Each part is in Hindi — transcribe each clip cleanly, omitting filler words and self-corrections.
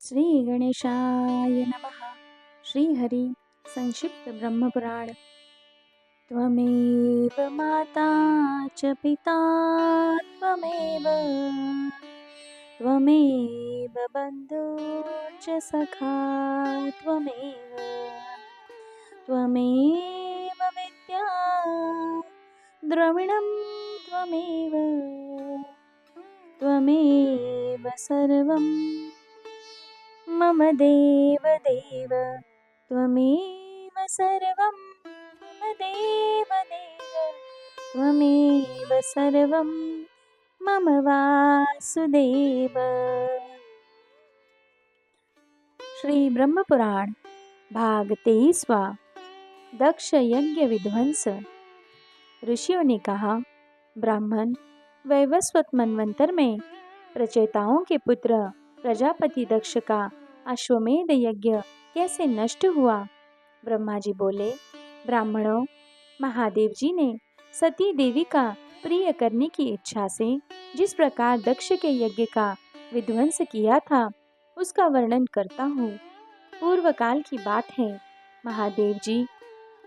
श्री गणेशाय नमः। श्रीहरि संक्षिप्त ब्रह्मपुराण। त्वमेव माता च पिता त्वमेव त्वमेव बन्धुश्च सखा त्वमेव त्वमेव विद्या द्रविणं त्वमेव त्वमेव सर्वं मम देव देव त्वमेव सर्वं मम देव देव त्वमेव सर्वं मम वासुदेव। श्री ब्रह्म पुराण भाग 23वां। दक्ष यज्ञ विध्वंस। ऋषियों ने कहा, ब्राह्मण, वैवस्वत मनवंतर में प्रचेताओं के पुत्र प्रजापति दक्ष का अश्वमेध यज्ञ कैसे नष्ट हुआ? ब्रह्मा जी बोले, ब्राह्मणों, महादेव जी ने सती देवी का प्रिय करने की इच्छा से जिस प्रकार दक्ष के यज्ञ का विध्वंस किया था उसका वर्णन करता हूँ। पूर्व काल की बात है। महादेव जी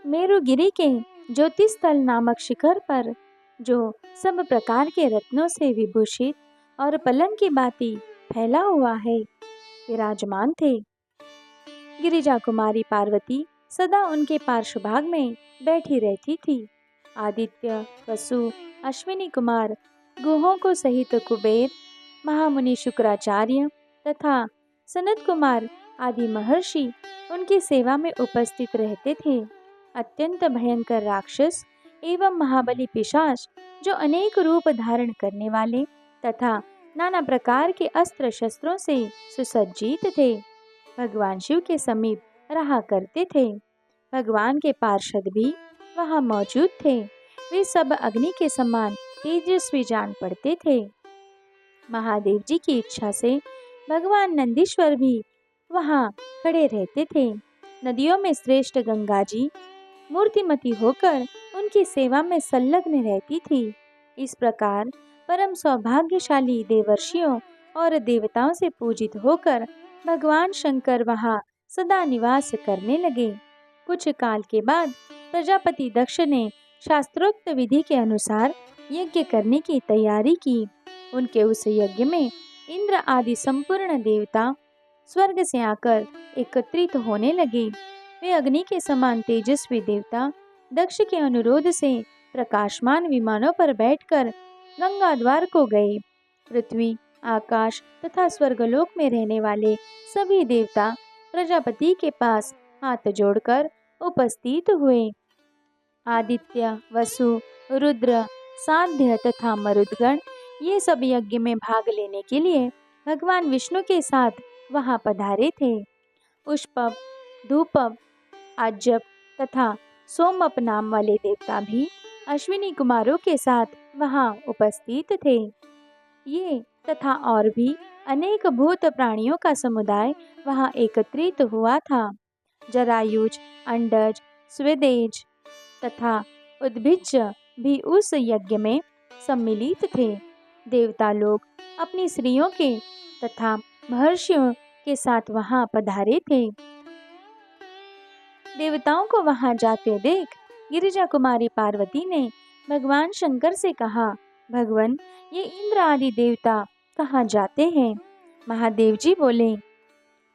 मेरुगिरी के ज्योतिस्थल नामक शिखर पर, जो सब प्रकार के रत्नों से विभूषित और पलंग की भांति फैला हुआ है, विराजमान थे। गिरिजा कुमारी पार्वती सदा उनके पार्श्वभाग में बैठी रहती थी। आदित्य, वसु, अश्विनी कुमार, गुहों को सहित कुबेर, महामुनि शुक्राचार्य तथा सनत कुमार आदि महर्षि उनकी सेवा में उपस्थित रहते थे। अत्यंत भयंकर राक्षस एवं महाबली पिशाच, जो अनेक रूप धारण करने वाले तथा नाना प्रकार के अस्त्र शस्त्रों से सुसज्जित थे, भगवान शिव के समीप रहा करते थे। भगवान के पार्षद भी वहां मौजूद थे। वे सब अग्नि के समान तेजस्वी जान पड़ते थे। महादेव जी की इच्छा से भगवान नंदीश्वर भी वहां खड़े रहते थे। नदियों में श्रेष्ठ गंगा जी मूर्तिमती होकर उनकी सेवा में संलग्न रहती थी। इस प्रकार परम सौभाग्यशाली देवर्षियों और देवताओं से पूजित होकर भगवान शंकर वहां सदा निवास करने लगे। कुछ काल के बाद प्रजापति दक्ष ने शास्त्रोक्त विधि के अनुसार यज्ञ करने की तैयारी की। उनके उस यज्ञ में इंद्र आदि संपूर्ण देवता स्वर्ग से आकर एकत्रित होने लगे। वे अग्नि के समान तेजस्वी देवता दक्ष के अनुरोध से प्रकाशमान विमानों पर बैठकर गंगा द्वार को गए। पृथ्वी, आकाश तथा स्वर्गलोक में रहने वाले सभी देवता प्रजापति के पास हाथ जोड़कर उपस्थित हुए। आदित्य, वसु, रुद्र, साध्य तथा मरुदगण ये सब यज्ञ में भाग लेने के लिए भगवान विष्णु के साथ वहां पधारे थे। पुष्पव, धूपव, आज्यप तथा सोमप नाम वाले देवता भी अश्विनी कुमारों के साथ वहां उपस्थित थे। ये तथा और भी अनेक भूत प्राणियों का समुदाय वहां एकत्रित हुआ था। जरायुज, अंडज, स्वेदेज तथा उद्भिज भी उस यज्ञ में सम्मिलित थे। देवता लोग अपनी स्त्रियों के तथा महर्षियों के साथ वहां पधारे थे। देवताओं को वहां जाते देख गिरिजा कुमारी पार्वती ने भगवान शंकर से कहा, भगवान, ये इंद्र आदि देवता कहाँ जाते हैं? महादेव जी बोले,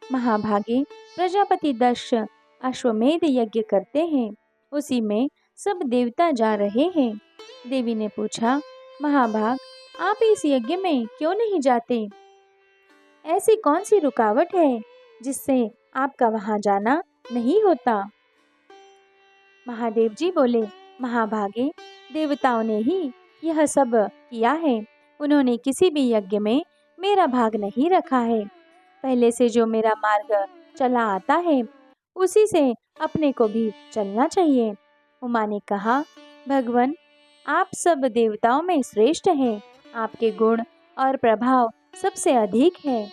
महाभागे, प्रजापति दक्ष अश्वमेध यज्ञ करते हैं, उसी में सब देवता जा रहे हैं। देवी ने पूछा, महाभाग, आप इस यज्ञ में क्यों नहीं जाते? ऐसी कौन सी रुकावट है जिससे आपका वहां जाना नहीं होता? महादेव जी बोले, महाभागे, देवताओं ने ही यह सब किया है। उन्होंने किसी भी यज्ञ में मेरा भाग नहीं रखा है। पहले से जो मेरा मार्ग चला आता है उसी से अपने को भी चलना चाहिए। उमा ने कहा, भगवान, आप सब देवताओं में श्रेष्ठ हैं। आपके गुण और प्रभाव सबसे अधिक है।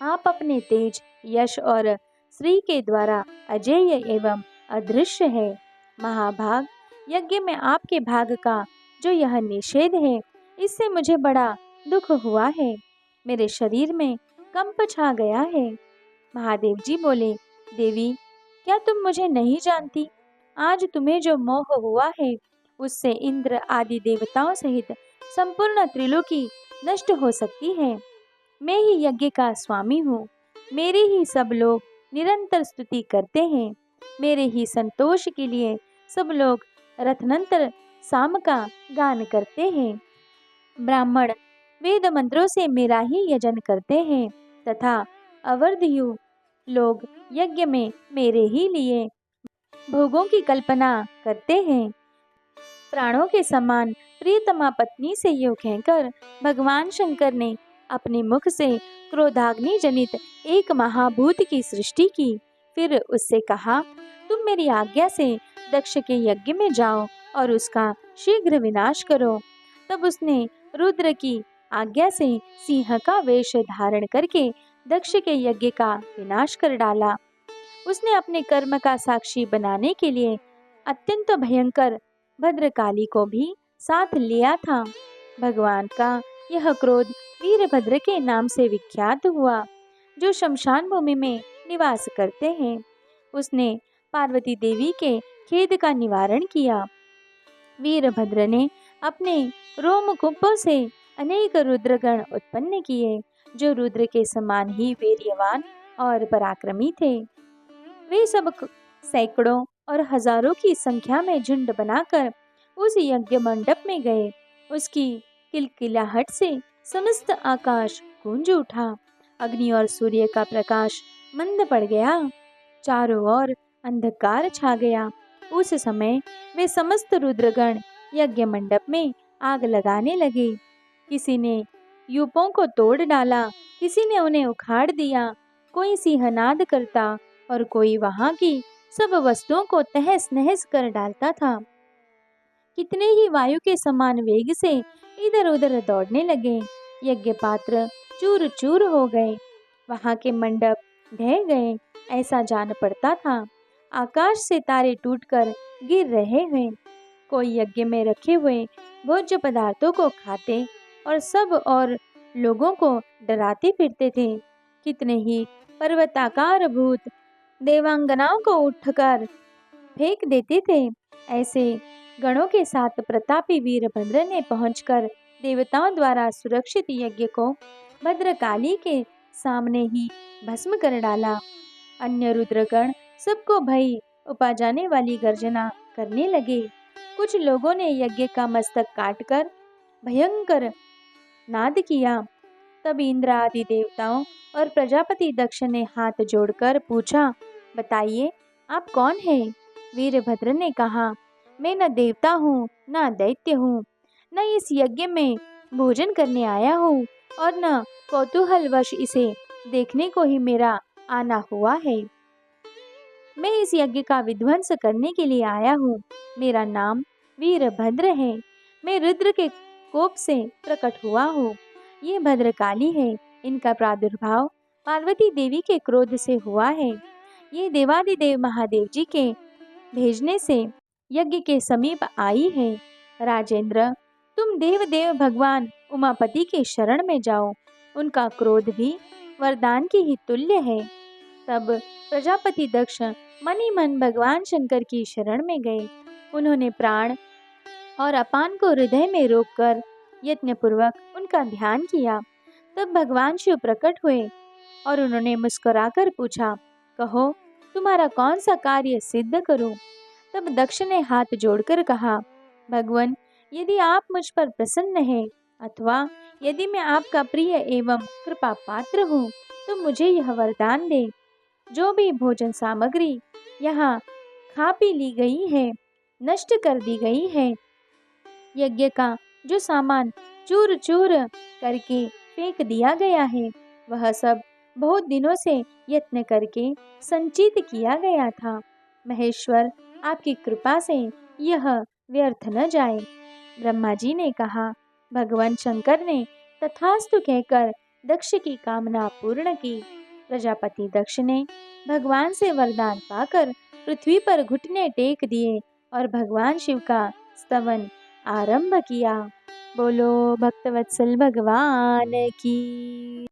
आप अपने तेज, यश और श्री के द्वारा अजेय एवं अदृश्य है। महाभाग, यज्ञ में आपके भाग का जो यह निषेध है, इससे मुझे बड़ा दुख हुआ है। मेरे शरीर में कंप छा गया है। महादेव जी बोले, देवी, क्या तुम मुझे नहीं जानती? आज तुम्हें जो मोह हुआ है, उससे इंद्र आदि देवताओं सहित संपूर्ण त्रिलोकी नष्ट हो सकती है। मैं ही यज्ञ का स्वामी हूँ। मेरी ही सब लोग निरंतर स्तुति करते हैं। मेरे ही संतोष के लिए सब लोग रथनंतर साम का गान करते हैं। ब्राह्मण वेद मंत्रों से मेरा ही यजन करते हैं तथा अवर्धयु लोग यज्ञ में मेरे ही लिए भोगों की कल्पना करते हैं। प्राणों के समान प्रियतमा पत्नी से यूं कहकर भगवान शंकर ने अपने मुख से क्रोधाग्नि जनित एक महाभूत की सृष्टि की। फिर उससे कहा, तुम मेरी आज्ञा से दक्ष के यज्ञ में जाओ और उसका शीघ्र विनाश करो। तब उसने रुद्र की आज्ञा से सिंह का वेश धारण करके दक्ष के यज्ञ का विनाश कर डाला। उसने अपने कर्म का साक्षी बनाने के लिए अत्यंत भयंकर भद्रकाली को भी साथ लिया था। भगवान का यह क्रोध वीरभद्र के नाम से विख्यात हुआ, जो शमशान भूमि में निवास करते हैं। उसने पार्वती देवी के खेद का निवारण किया। वीरभद्र ने अपने रोमकूपों से अनेक रुद्रगण उत्पन्न किए, जो रुद्र के समान ही वीर्यवान और पराक्रमी थे। वे सब सैकड़ों और हजारों की संख्या में झुंड बनाकर उस यज्ञ मंडप में गए। उसकी किलकिलाहट से समस्त आकाश गूंज उठा। अग्नि और सूर्य का प्रकाश मंद पड़ गया। चारों ओर अंधकार छा गया। उस समय वे समस्त रुद्रगण यज्ञ मंडप में आग लगाने लगे। किसी ने यूपों को तोड़ डाला, किसी ने उन्हें उखाड़ दिया, कोई सिंहनाद करता और कोई वहां की सब वस्तुओं को तहस नहस कर डालता था। कितने ही वायु के समान वेग से इधर उधर दौड़ने लगे। यज्ञ पात्र चूर चूर हो गए। वहां के मंडप ढह गए। ऐसा जान पड़ता था आकाश से तारे टूटकर गिर रहे हैं। कोई यज्ञ में रखे हुए भोज्य पदार्थों को खाते और सब और लोगों को डराते फिरते थे। कितने ही पर्वताकार भूत देवांगनाओं को उठकर फेंक देते थे। ऐसे गणों के साथ प्रतापी वीरभद्र ने पहुंचकर देवताओं द्वारा सुरक्षित यज्ञ को भद्रकाली के सामने ही भस्म कर डाला। अन्य रुद्रगण सबको भय उपा जाने वाली गर्जना करने लगे। कुछ लोगों ने यज्ञ का मस्तक काटकर भयंकर नाद किया। तब इंद्र आदि देवताओं और प्रजापति दक्ष ने हाथ जोड़कर पूछा, बताइए आप कौन हैं? वीरभद्र ने कहा, मैं न देवता हूँ न दैत्य हूँ, न इस यज्ञ में भोजन करने आया हूँ और न कौतूहलवश इसे देखने को ही मेरा आना हुआ है। मैं इस यज्ञ का विध्वंस करने के लिए आया हूँ। मेरा नाम वीरभद्र है। मैं रुद्र के कोप से प्रकट हुआ हूँ। ये भद्रकाली है। इनका प्रादुर्भाव पार्वती देवी के क्रोध से हुआ है। ये देवादिदेव महादेव जी के भेजने से यज्ञ के समीप आई है। राजेंद्र, तुम देव भगवान उमापति के शरण में जाओ। उनका क्रोध भी वरदान की ही तुल्य है। तब प्रजापति दक्ष मनी मन भगवान शंकर की शरण में गए। उन्होंने प्राण और अपान को हृदय में रोककर यत्नपूर्वक उनका ध्यान किया। तब भगवान शिव प्रकट हुए और उन्होंने मुस्कुराकर पूछा, कहो तुम्हारा कौन सा कार्य सिद्ध करूं? तब दक्ष ने हाथ जोड़कर कहा, भगवान, यदि आप मुझ पर प्रसन्न हैं अथवा यदि मैं आपका प्रिय एवं कृपा पात्र हूँ तो मुझे यह वरदान दे। जो भी भोजन सामग्री यहाँ खा पी ली गई है, नष्ट कर दी गई है, यज्ञ का जो सामान चूर चूर करके फेंक दिया गया है, वह सब बहुत दिनों से यत्न करके संचित किया गया था। महेश्वर, आपकी कृपा से यह व्यर्थ न जाए। ब्रह्मा जी ने कहा। भगवान शंकर ने तथास्तु कहकर दक्ष की कामना पूर्ण की। प्रजापति दक्ष ने भगवान से वरदान पाकर पृथ्वी पर घुटने टेक दिए और भगवान शिव का स्तवन आरंभ किया। बोलो भक्तवत्सल भगवान की।